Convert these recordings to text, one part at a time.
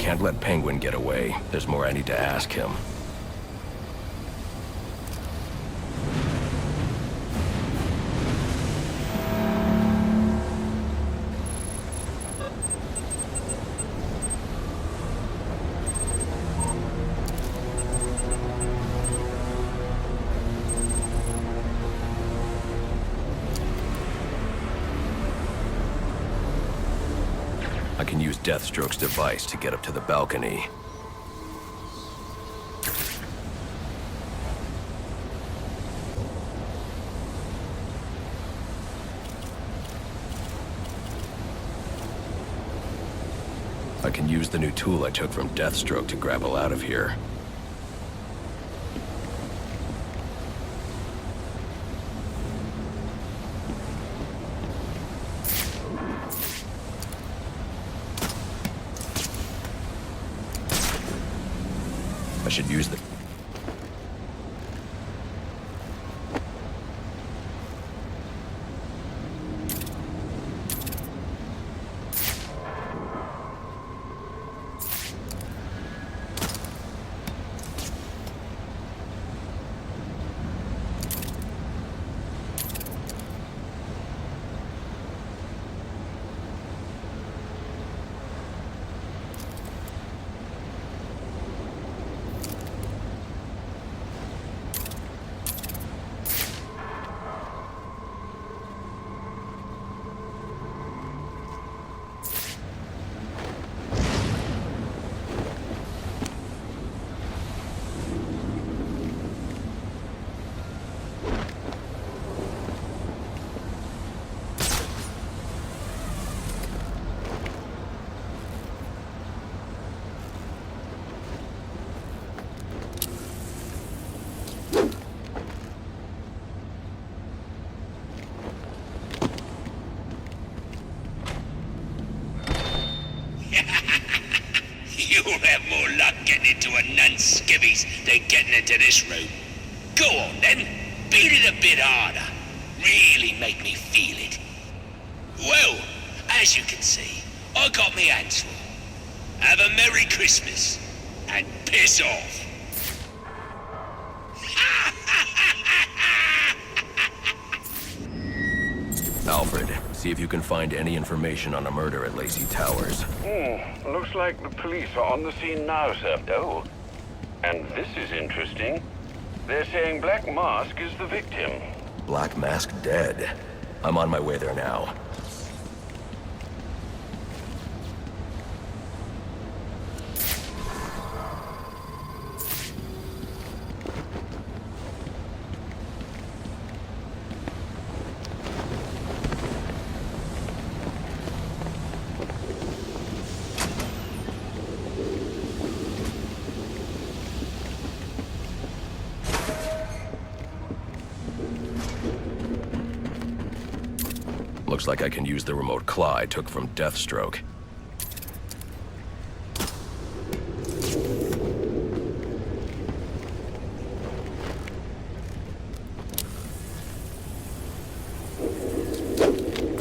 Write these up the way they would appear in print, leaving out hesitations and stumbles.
can't let Penguin get away. There's more I need to ask him. I can use Deathstroke's device to get up to the balcony. I can use the new tool I took from Deathstroke to grapple out of here. I should use the... You'll have more luck getting into a nun's skivvies than getting into this room. Go on then, beat it a bit harder. Really make me feel it. Well, as you can see, I got me hands full. Have a Merry Christmas, and piss off. Alfred, see if you can find any information on a murder at Lacey Towers. Looks like the police are on the scene now, sir. Oh, and this is interesting. They're saying Black Mask is the victim. Black Mask dead. I'm on my way there now. Looks like I can use the remote claw I took from Deathstroke.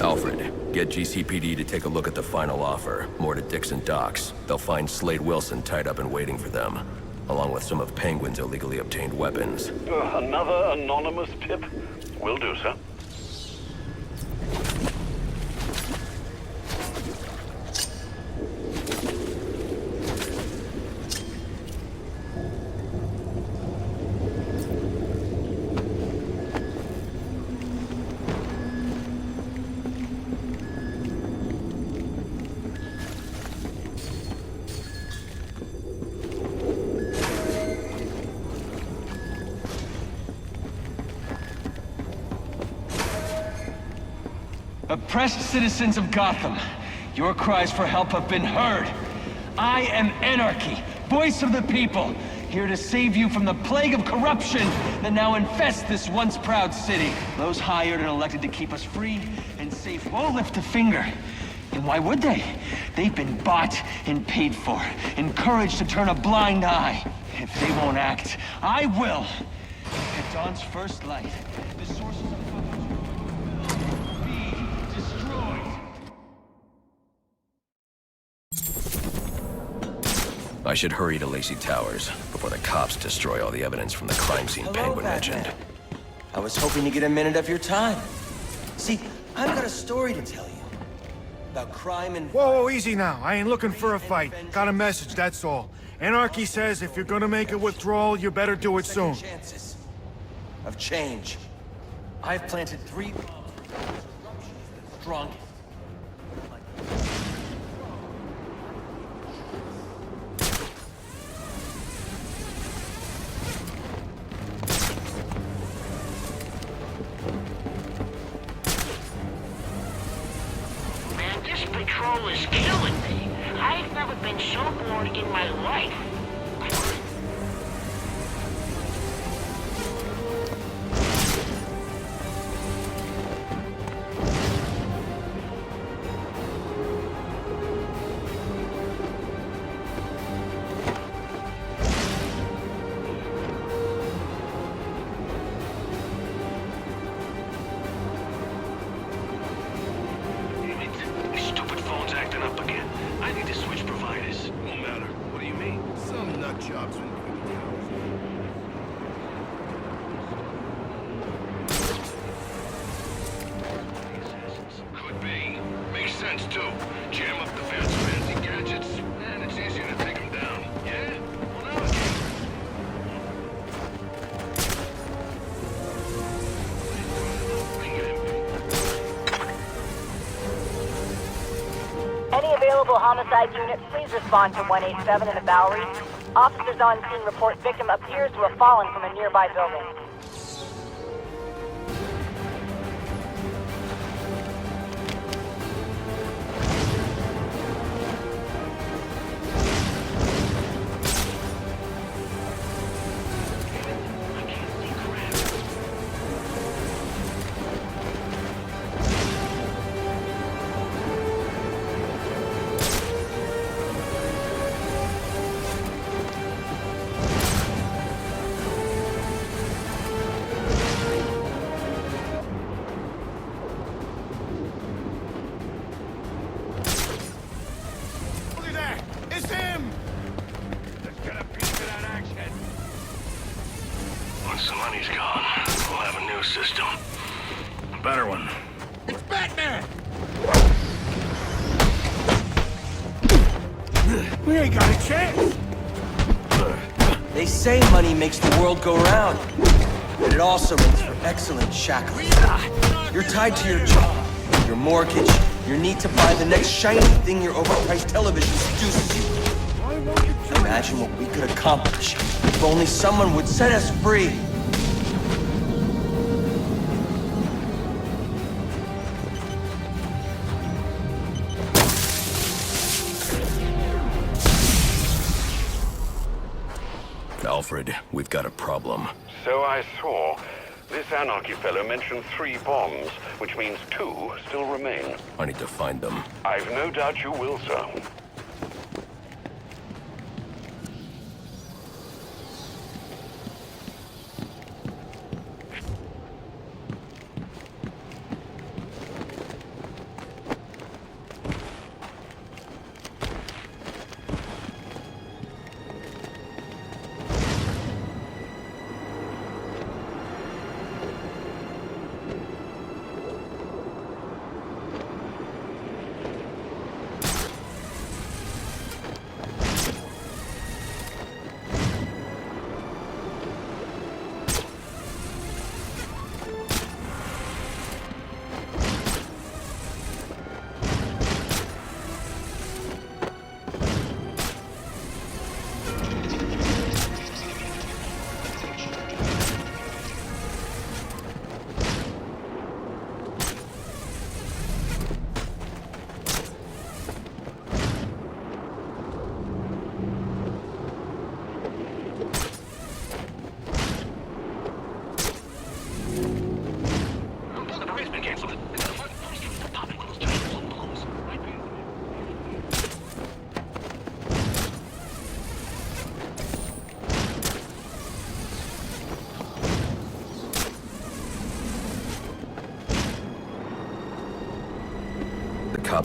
Alfred, get GCPD to take a look at the final offer. More to Dixon Docks. They'll find Slade Wilson tied up and waiting for them, along with some of Penguin's illegally obtained weapons. Another anonymous tip? Will do, sir. Oppressed citizens of Gotham, your cries for help have been heard. I am Anarchy, voice of the people, here to save you from the plague of corruption that now infests this once proud city. Those hired and elected to keep us free and safe won't lift a finger. And why would they? They've been bought and paid for, encouraged to turn a blind eye. If they won't act, I will. At dawn's first light, the sources of I should hurry to Lacey Towers before the cops destroy all the evidence from the crime scene Penguin mentioned. I was hoping to get a minute of your time. See, I've got a story to tell you. About crime and... Whoa, easy now. I ain't looking for a fight. Got a message, that's all. Anarchy says if you're gonna make a withdrawal, you better do it soon. Chances of change. I've planted 3 bombs. Strongest. Man, this patrol is killing me. I've never been so bored in my life. Stupid phone's acting up again. I need to switch providers. Won't matter. What do you mean? Some nut jobs in could be. Makes sense too. Jam up the fence, fancy gadgets, and it's easier to take them down. Yeah? Well, now I can. Any available homicide unit, please respond to 187 in the Bowery. Officers on scene report victim appears to have fallen from a nearby building. Once the money's gone, we'll have a new system. A better one. It's Batman! We ain't got a chance! They say money makes the world go round, but it also makes for excellent shackles. You're tied to your job, your mortgage, your need to buy the next shiny thing your overpriced television seduces you. Imagine what we could accomplish if only someone would set us free. Alfred, we've got a problem. So I saw. This Anarchy fellow mentioned 3 bombs, which means 2 still remain. I need to find them. I've no doubt you will, sir.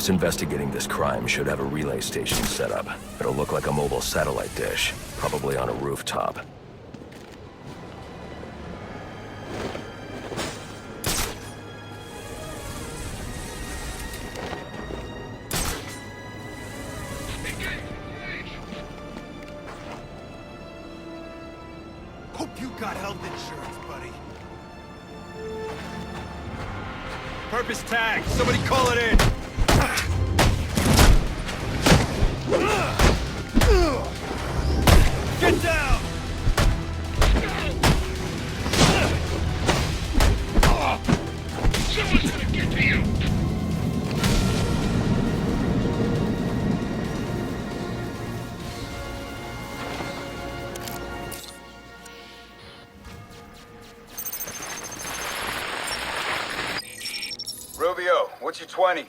cops investigating this crime should have a relay station set up. It'll look like a mobile satellite dish, probably on a rooftop. Hope you got health insurance, buddy. Purpose tag. Somebody call it in. Get down! Someone's gonna get to you! Rubio, what's your 20?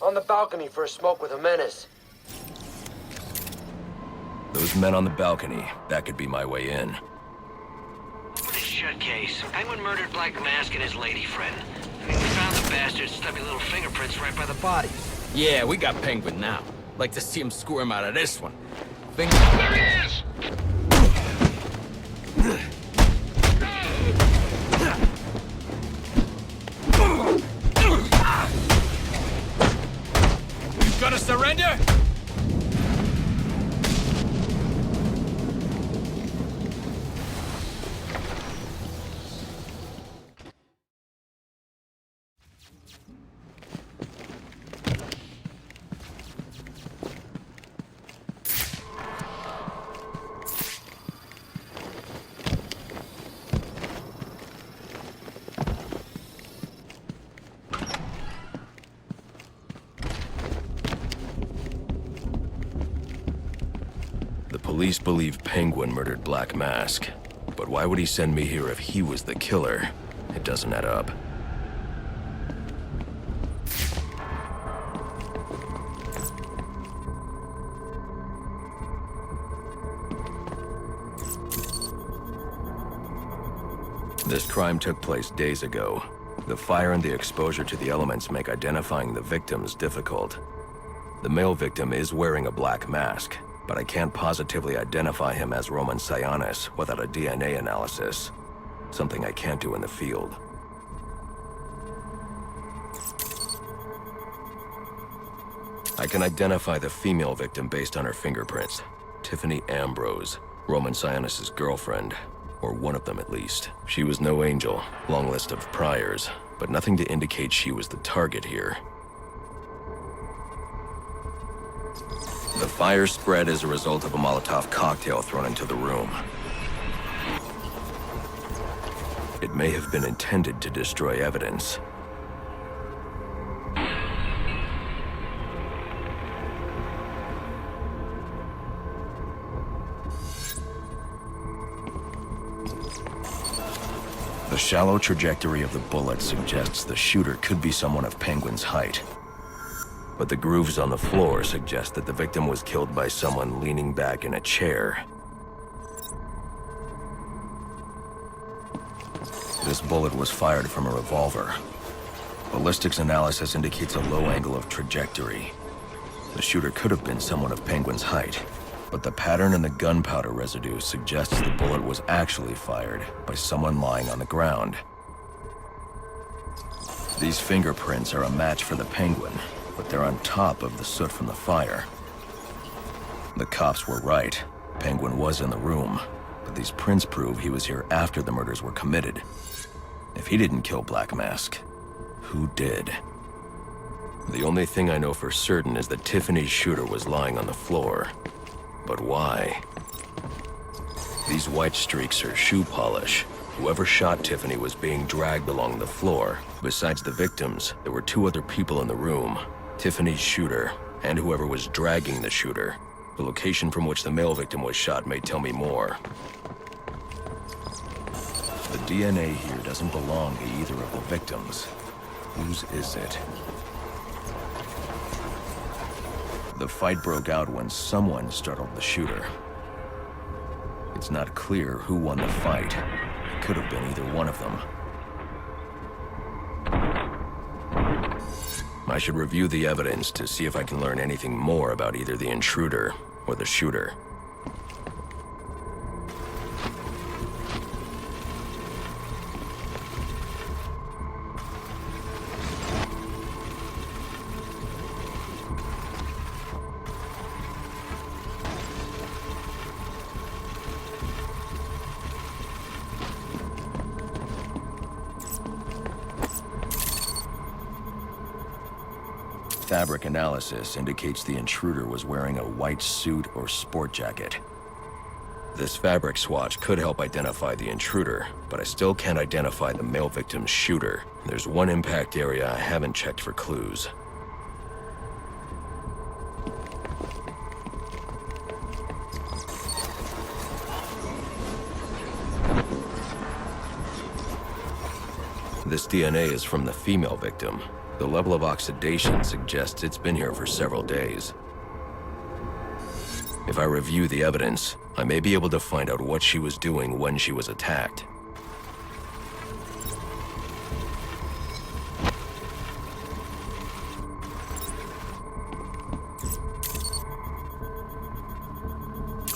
On the balcony for a smoke with a menace. Those men on the balcony, that could be my way in. What a shutcase. Penguin murdered Black Mask and his lady friend. I mean, we found the bastard's stubby little fingerprints right by the bodies. Yeah, we got Penguin now. Like to see him squirm out of this one. There he is! You gonna surrender? The police believe Penguin murdered Black Mask. But why would he send me here if he was the killer? It doesn't add up. This crime took place days ago. The fire and the exposure to the elements make identifying the victims difficult. The male victim is wearing a black mask, but I can't positively identify him as Roman Sionis without a DNA analysis. Something I can't do in the field. I can identify the female victim based on her fingerprints. Tiffany Ambrose, Roman Sionis' girlfriend. Or one of them at least. She was no angel, long list of priors, but nothing to indicate she was the target here. The fire spread as a result of a Molotov cocktail thrown into the room. It may have been intended to destroy evidence. The shallow trajectory of the bullet suggests the shooter could be someone of Penguin's height. But the grooves on the floor suggest that the victim was killed by someone leaning back in a chair. This bullet was fired from a revolver. Ballistics analysis indicates a low angle of trajectory. The shooter could have been someone of Penguin's height, but the pattern in the gunpowder residue suggests the bullet was actually fired by someone lying on the ground. These fingerprints are a match for the Penguin, but they're on top of the soot from the fire. The cops were right. Penguin was in the room, but these prints prove he was here after the murders were committed. If he didn't kill Black Mask, who did? The only thing I know for certain is that Tiffany's shooter was lying on the floor. But why? These white streaks are shoe polish. Whoever shot Tiffany was being dragged along the floor. Besides the victims, there were two other people in the room. Tiffany's shooter, and whoever was dragging the shooter. The location from which the male victim was shot may tell me more. The DNA here doesn't belong to either of the victims. Whose is it? The fight broke out when someone startled the shooter. It's not clear who won the fight. It could have been either one of them. I should review the evidence to see if I can learn anything more about either the intruder or the shooter. Fabric analysis indicates the intruder was wearing a white suit or sport jacket. This fabric swatch could help identify the intruder, but I still can't identify the male victim's shooter. There's one impact area I haven't checked for clues. This DNA is from the female victim. The level of oxidation suggests it's been here for several days. If I review the evidence, I may be able to find out what she was doing when she was attacked.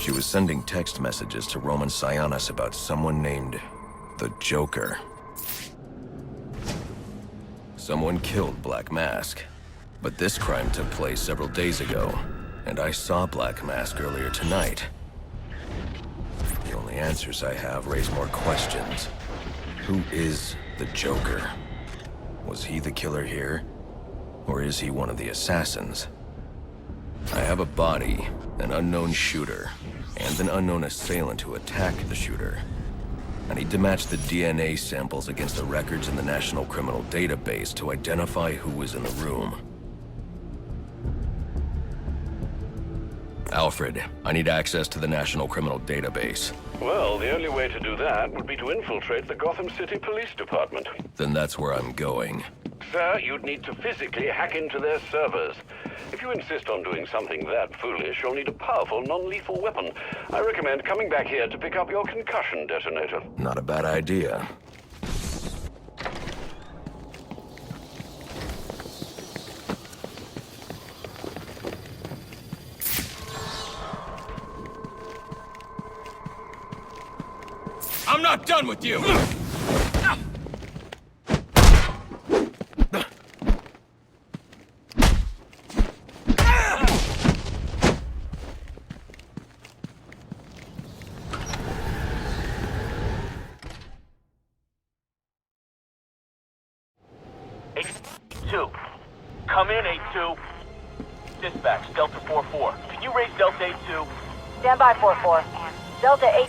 She was sending text messages to Roman Sionis about someone named the Joker. Someone killed Black Mask, but this crime took place several days ago, and I saw Black Mask earlier tonight. The only answers I have raise more questions. Who is the Joker? Was he the killer here, or is he one of the assassins? I have a body, an unknown shooter, and an unknown assailant who attacked the shooter. I need to match the DNA samples against the records in the National Criminal Database to identify who was in the room. Alfred, I need access to the National Criminal Database. Well, the only way to do that would be to infiltrate the Gotham City Police Department. Then that's where I'm going. Sir, you'd need to physically hack into their servers. If you insist on doing something that foolish, you'll need a powerful, non-lethal weapon. I recommend coming back here to pick up your concussion detonator. Not a bad idea. I'm not done with you! Come in, 8-2. Dispatch, Delta 4-4. Can you raise Delta 8-2? Stand by, 4-4. Delta 8